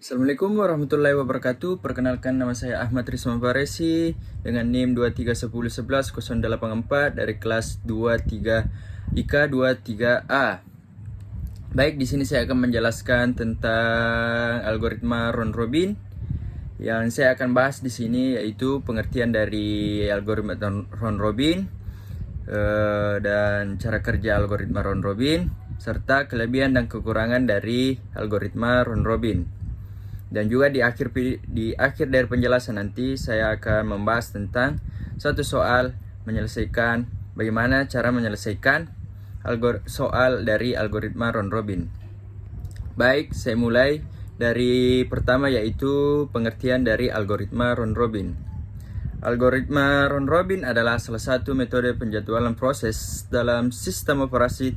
Assalamualaikum warahmatullahi wabarakatuh. Perkenalkan, nama saya Ahmad Rizman Faresi dengan NIM 231011 dari kelas 23 IKA 23A. Baik, di sini saya akan menjelaskan tentang algoritma round robin. Yang saya akan bahas di sini yaitu pengertian dari algoritma round robin dan cara kerja algoritma round robin serta kelebihan dan kekurangan dari algoritma round robin. Dan juga di akhir dari penjelasan nanti saya akan membahas tentang satu soal bagaimana cara menyelesaikan soal dari algoritma round robin. Baik, saya mulai dari pertama yaitu pengertian dari algoritma round robin. Algoritma round robin adalah salah satu metode penjadwalan proses dalam sistem operasi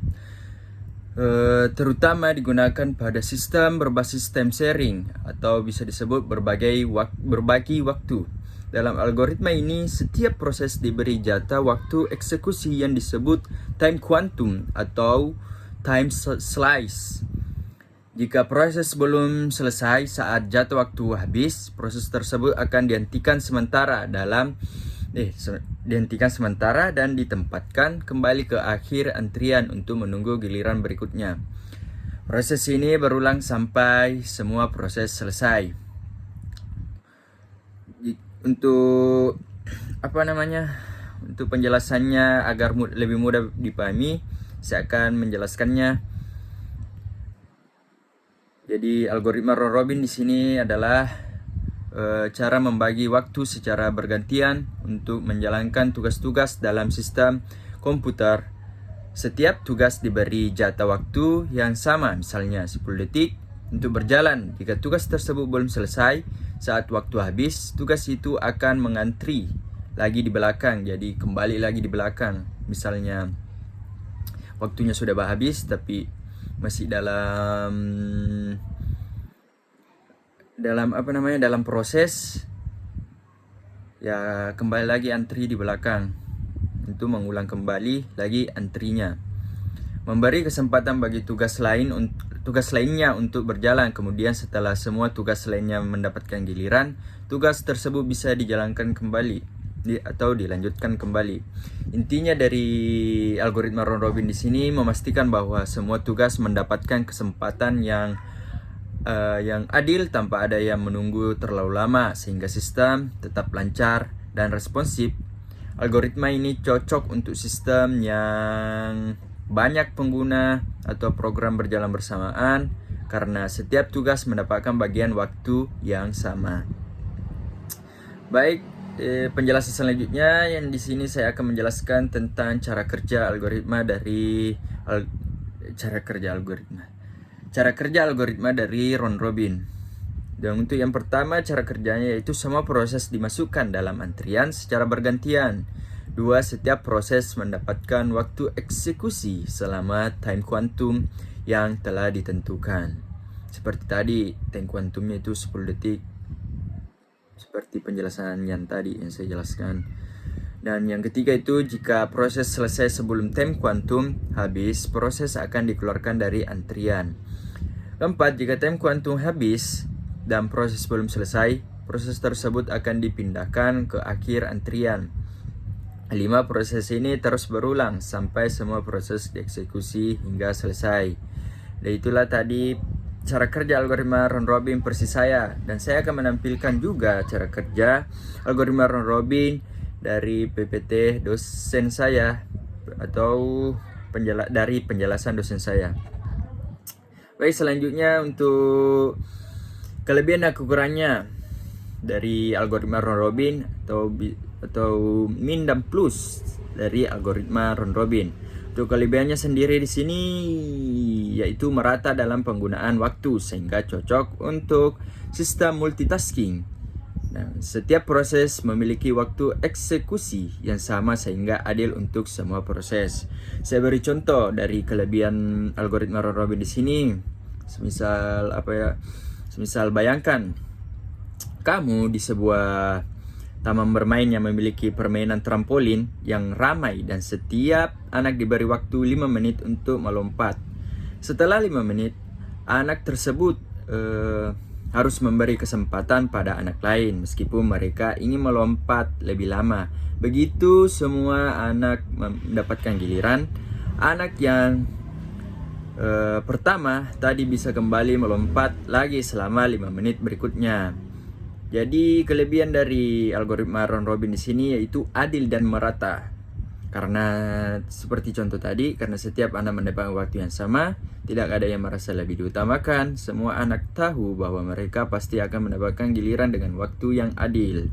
terutama digunakan pada sistem berbasis time sharing atau bisa disebut berbagi waktu. Dalam algoritma ini, setiap proses diberi jatah waktu eksekusi yang disebut time quantum atau time slice. Jika proses belum selesai saat jatah waktu habis, proses tersebut akan dihentikan sementara dan ditempatkan kembali ke akhir antrian untuk menunggu giliran berikutnya. Proses ini berulang sampai semua proses selesai. Untuk untuk penjelasannya agar lebih mudah dipahami, saya akan menjelaskannya. Jadi algoritma round robin di sini adalah cara membagi waktu secara bergantian untuk menjalankan tugas-tugas dalam sistem komputer. Setiap tugas diberi jatah waktu yang sama, misalnya 10 detik untuk berjalan. Jika tugas tersebut belum selesai saat waktu habis, tugas itu akan mengantri lagi di belakang, jadi kembali lagi di belakang. Misalnya waktunya sudah habis tapi masih dalam proses, ya kembali lagi antri di belakang untuk mengulang kembali lagi antrinya. Memberi kesempatan bagi tugas lainnya untuk berjalan. Kemudian setelah semua tugas lainnya mendapatkan giliran, tugas tersebut bisa dijalankan kembali atau dilanjutkan kembali. Intinya dari algoritma round robin di sini memastikan bahwa semua tugas mendapatkan kesempatan yang adil tanpa ada yang menunggu terlalu lama, sehingga sistem tetap lancar dan responsif. Algoritma ini cocok untuk sistem yang banyak pengguna atau program berjalan bersamaan karena setiap tugas mendapatkan bagian waktu yang sama. Baik, penjelasan selanjutnya yang di sini saya akan menjelaskan tentang cara kerja algoritma dari round robin. Dan untuk yang pertama, cara kerjanya yaitu semua proses dimasukkan dalam antrian secara bergantian. 2. Setiap proses mendapatkan waktu eksekusi selama time quantum yang telah ditentukan. Seperti tadi, time quantumnya itu 10 detik. Seperti penjelasan yang tadi yang saya jelaskan. Dan yang ketiga itu, jika proses selesai sebelum time quantum habis, proses akan dikeluarkan dari antrian. Keempat, jika time quantum habis dan proses belum selesai, proses tersebut akan dipindahkan ke akhir antrian. 5. Proses ini terus berulang sampai semua proses dieksekusi hingga selesai. Dan itulah tadi cara kerja algoritma round robin versi saya. Dan saya akan menampilkan juga cara kerja algoritma round robin dari PPT dosen saya atau dari penjelasan dosen saya. Baik, selanjutnya untuk kelebihan dan kekurangannya dari algoritma round robin atau min dan plus dari algoritma round robin. Untuk kelebihannya sendiri di sini yaitu merata dalam penggunaan waktu sehingga cocok untuk sistem multitasking. Nah, setiap proses memiliki waktu eksekusi yang sama sehingga adil untuk semua proses. Saya beri contoh dari kelebihan algoritma round robin di sini. Semisal bayangkan kamu di sebuah taman bermain yang memiliki permainan trampolin yang ramai dan setiap anak diberi waktu 5 menit untuk melompat. Setelah 5 menit, anak tersebut harus memberi kesempatan pada anak lain meskipun mereka ingin melompat lebih lama. Begitu semua anak mendapatkan giliran, anak yang pertama tadi bisa kembali melompat lagi selama 5 menit berikutnya. Jadi kelebihan dari algoritma round robin di sini yaitu adil dan merata. Karena seperti contoh tadi, karena setiap anak mendapatkan waktu yang sama, tidak ada yang merasa lebih diutamakan. Semua anak tahu bahwa mereka pasti akan mendapatkan giliran dengan waktu yang adil.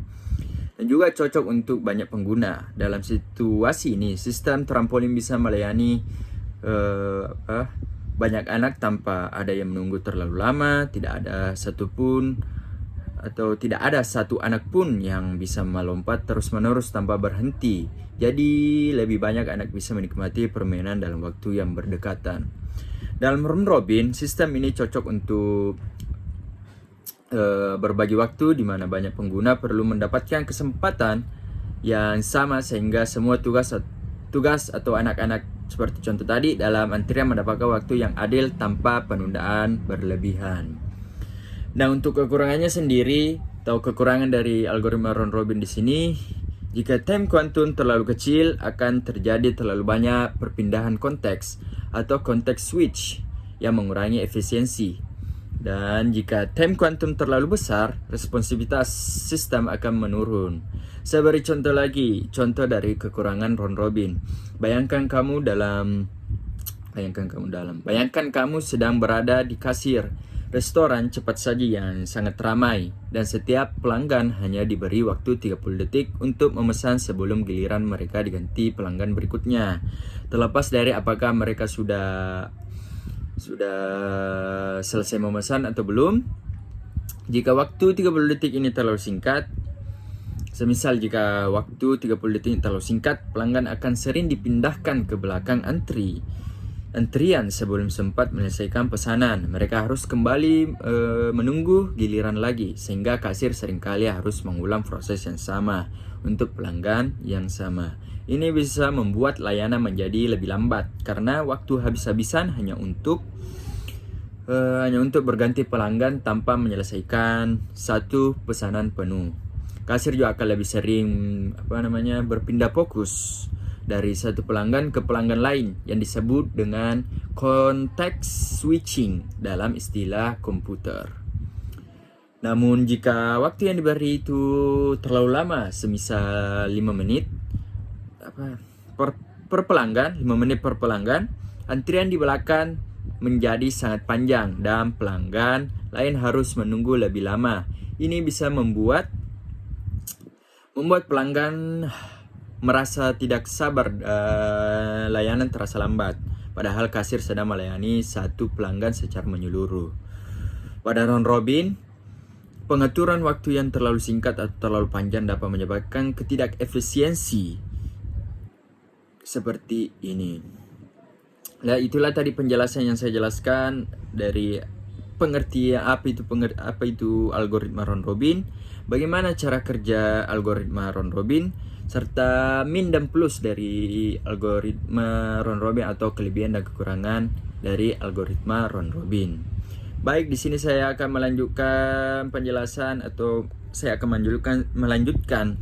Dan juga cocok untuk banyak pengguna. Dalam situasi ini, sistem trampolin bisa melayani banyak anak tanpa ada yang menunggu terlalu lama. Tidak ada satu anak pun yang bisa melompat terus-menerus tanpa berhenti. Jadi lebih banyak anak bisa menikmati permainan dalam waktu yang berdekatan. Dalam round robin, sistem ini cocok untuk berbagi waktu di mana banyak pengguna perlu mendapatkan kesempatan yang sama sehingga semua tugas atau anak-anak seperti contoh tadi dalam antrian mendapatkan waktu yang adil tanpa penundaan berlebihan. Nah, untuk kekurangannya sendiri atau kekurangan dari algoritma round robin di sini, jika time quantum terlalu kecil akan terjadi terlalu banyak perpindahan konteks atau konteks switch yang mengurangi efisiensi. Dan jika time quantum terlalu besar, responsivitas sistem akan menurun. Saya beri contoh lagi, contoh dari kekurangan round robin. Bayangkan kamu sedang berada di kasir restoran cepat saji yang sangat ramai dan setiap pelanggan hanya diberi waktu 30 detik untuk memesan sebelum giliran mereka diganti pelanggan berikutnya. Terlepas dari apakah mereka sudah selesai memesan atau belum, jika waktu 30 detik ini terlalu singkat, semisal jika waktu 30 detik terlalu singkat, pelanggan akan sering dipindahkan ke belakang antrian sebelum sempat menyelesaikan pesanan. Mereka harus kembali menunggu giliran lagi, sehingga kasir seringkali harus mengulang proses yang sama untuk pelanggan yang sama. Ini bisa membuat layanan menjadi lebih lambat karena waktu habis-habisan hanya untuk berganti pelanggan tanpa menyelesaikan satu pesanan penuh. Kasir juga akan lebih sering berpindah fokus dari satu pelanggan ke pelanggan lain yang disebut dengan context switching dalam istilah komputer. Namun jika waktu yang diberi itu terlalu lama, semisal 5 menit per pelanggan, 5 menit per pelanggan, antrian di belakang menjadi sangat panjang dan pelanggan lain harus menunggu lebih lama. Ini bisa membuat pelanggan merasa tidak sabar, layanan terasa lambat, padahal kasir sedang melayani satu pelanggan secara menyeluruh. Pada round robin, pengaturan waktu yang terlalu singkat atau terlalu panjang dapat menyebabkan ketidakefisiensi seperti ini. Nah, itulah tadi penjelasan yang saya jelaskan dari pengertian apa itu algoritma round robin, bagaimana cara kerja algoritma round robin, serta min dan plus dari algoritma round robin atau kelebihan dan kekurangan dari algoritma round robin. Baik, di sini saya akan melanjutkan penjelasan atau saya akan melanjutkan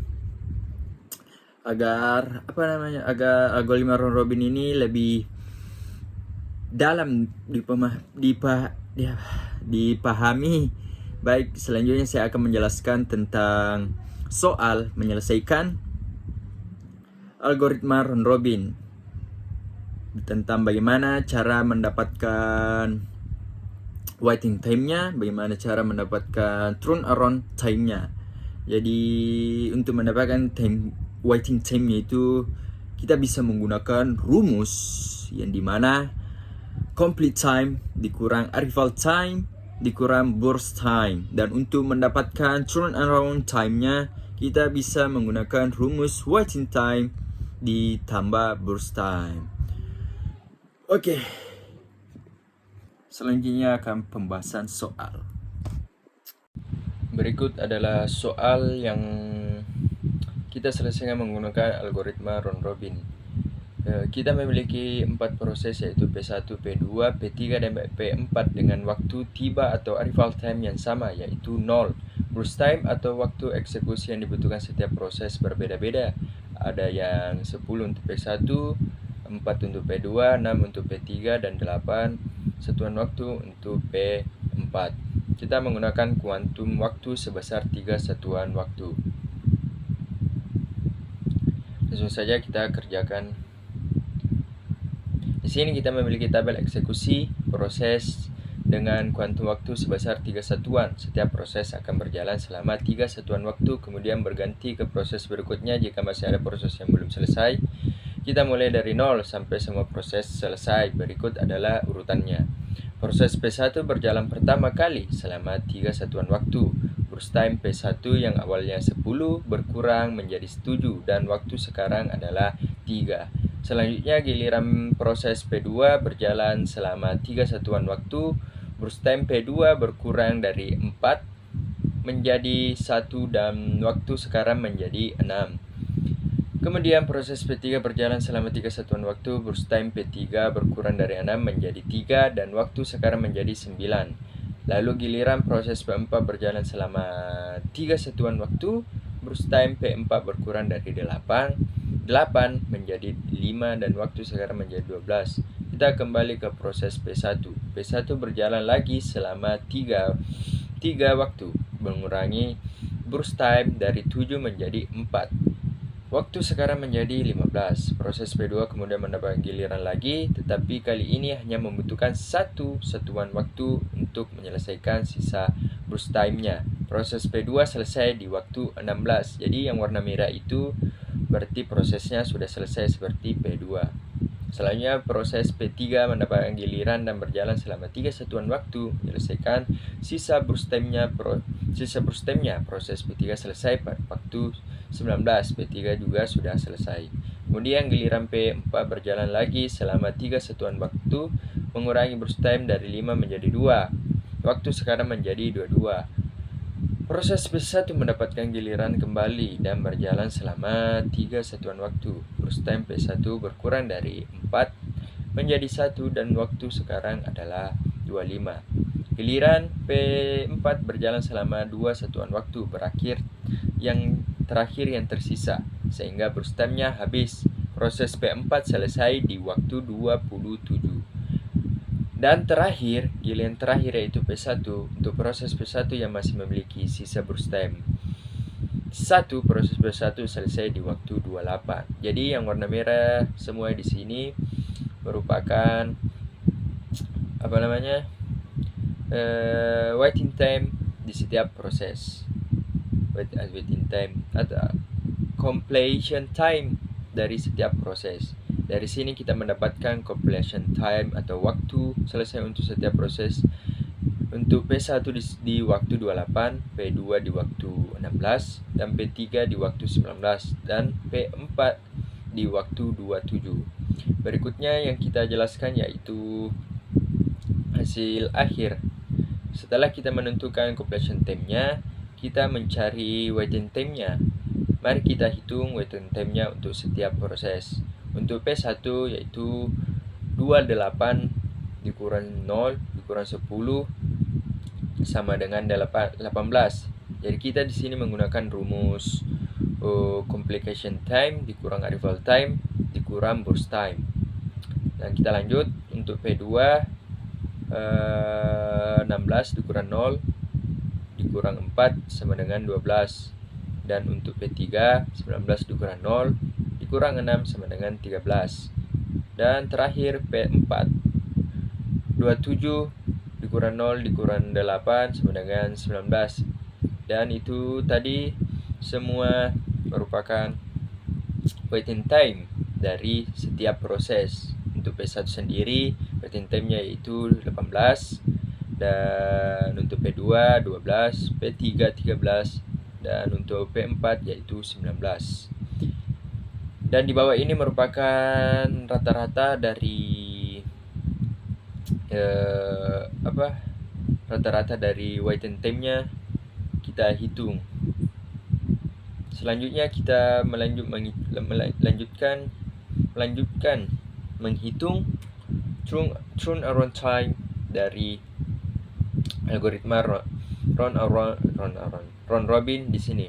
agar algoritma round robin ini lebih dalam dipahami. Baik, selanjutnya saya akan menjelaskan tentang soal menyelesaikan algoritma round robin, tentang bagaimana cara mendapatkan waiting time-nya, bagaimana cara mendapatkan turnaround time-nya. Jadi untuk mendapatkan waiting time-nya itu kita bisa menggunakan rumus yang dimana complete time dikurang arrival time dikurang burst time, dan untuk mendapatkan turnaround time-nya kita bisa menggunakan rumus waiting time ditambah burst time. Oke. Selanjutnya akan pembahasan soal. Berikut adalah soal yang kita selesaikan menggunakan algoritma round robin. Kita memiliki 4 proses, yaitu P1, P2, P3, dan P4 dengan waktu tiba atau arrival time yang sama, yaitu 0. Burst time atau waktu eksekusi yang dibutuhkan setiap proses berbeda-beda. Ada yang 10 untuk P1, 4 untuk P2, 6 untuk P3, dan 8 satuan waktu untuk P4. Kita menggunakan kuantum waktu sebesar 3 satuan waktu. Langsung saja kita kerjakan. Di sini kita memiliki tabel eksekusi proses dengan kuantum waktu sebesar 3 satuan. Setiap proses akan berjalan selama 3 satuan waktu, kemudian berganti ke proses berikutnya jika masih ada proses yang belum selesai. Kita mulai dari 0 sampai semua proses selesai. Berikut adalah urutannya. Proses P1 berjalan pertama kali selama 3 satuan waktu. Burst time P1 yang awalnya 10 berkurang menjadi 7 dan waktu sekarang adalah 3. Selanjutnya giliran proses P2 berjalan selama 3 satuan waktu. Burst time P2 berkurang dari 4 menjadi 1 dan waktu sekarang menjadi 6. Kemudian proses P3 berjalan selama 3 satuan waktu. Burst time P3 berkurang dari 6 menjadi 3 dan waktu sekarang menjadi 9. Lalu giliran proses P4 berjalan selama 3 satuan waktu. Burst time P4 berkurang dari 8 menjadi 5 dan waktu sekarang menjadi 12. Kita kembali ke proses P1. P1 berjalan lagi selama 3 waktu, mengurangi burst time dari 7 menjadi 4. Waktu sekarang menjadi 15. Proses P2 kemudian mendapat giliran lagi, tetapi kali ini hanya membutuhkan 1 satuan waktu untuk menyelesaikan sisa burst time-nya. Proses P2 selesai di waktu 16. Jadi yang warna merah itu berarti prosesnya sudah selesai seperti P2. Selanjutnya proses P3 mendapatkan giliran dan berjalan selama 3 satuan waktu menyelesaikan sisa burst time-nya. Proses P3 selesai pada waktu 19. P3 juga sudah selesai. Kemudian giliran P4 berjalan lagi selama 3 satuan waktu, mengurangi burst time dari 5 menjadi 2. Waktu sekarang menjadi 22. Proses P1 mendapatkan giliran kembali dan berjalan selama 3 satuan waktu. Burst time P1 berkurang dari 4 menjadi 1 dan waktu sekarang adalah 25. Giliran P4 berjalan selama 2 satuan waktu, berakhir yang terakhir yang tersisa, sehingga burst time-nya habis. Proses P4 selesai di waktu 27. Dan terakhir, giliran terakhir yaitu P1. Untuk proses P1 yang masih memiliki sisa burst time 1, proses P1 selesai di waktu 28. Jadi yang warna merah semua di sini merupakan waiting time di setiap proses. Waiting time atau completion time dari setiap proses. Dari sini kita mendapatkan completion time atau waktu selesai untuk setiap proses. Untuk P1 di waktu 28, P2 di waktu 16, dan P3 di waktu 19, dan P4 di waktu 27. Berikutnya yang kita jelaskan yaitu hasil akhir. Setelah kita menentukan completion time-nya, kita mencari waiting time-nya. Mari kita hitung waiting time-nya untuk setiap proses. Untuk P1 yaitu 28 dikurang 0 dikurang 10 sama dengan 18. Jadi kita di sini menggunakan rumus complication time dikurang arrival time dikurang burst time. Dan kita lanjut untuk P2 16 dikurang 0 dikurang 4 sama dengan 12. Dan untuk P3 19 dikurang 0 dikurang 6 sama dengan 13. Dan terakhir P4 27 dikurang 0 dikurang 8 sama dengan 19. Dan itu tadi semua merupakan waiting time dari setiap proses. Untuk P1 sendiri waiting time-nya yaitu 18, dan untuk P2 12, P3 13, dan untuk P4 yaitu 19. Dan di bawah ini merupakan rata-rata dari rata-rata dari waiting time-nya kita hitung. Selanjutnya kita melanjutkan melanjutkan menghitung turnaround time dari algoritma round robin di sini.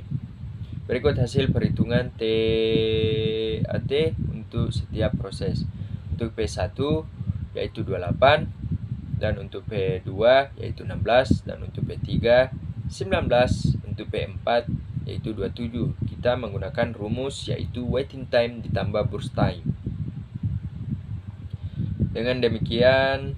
Berikut hasil perhitungan TAT untuk setiap proses. Untuk P1 yaitu 28, dan untuk P2 yaitu 16, dan untuk P3 19, untuk P4 yaitu 27. Kita menggunakan rumus yaitu waiting time ditambah burst time. Dengan demikian,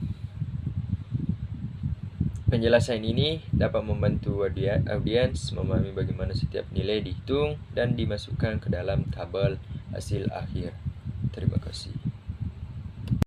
penjelasan ini dapat membantu audiens memahami bagaimana setiap nilai dihitung dan dimasukkan ke dalam tabel hasil akhir. Terima kasih.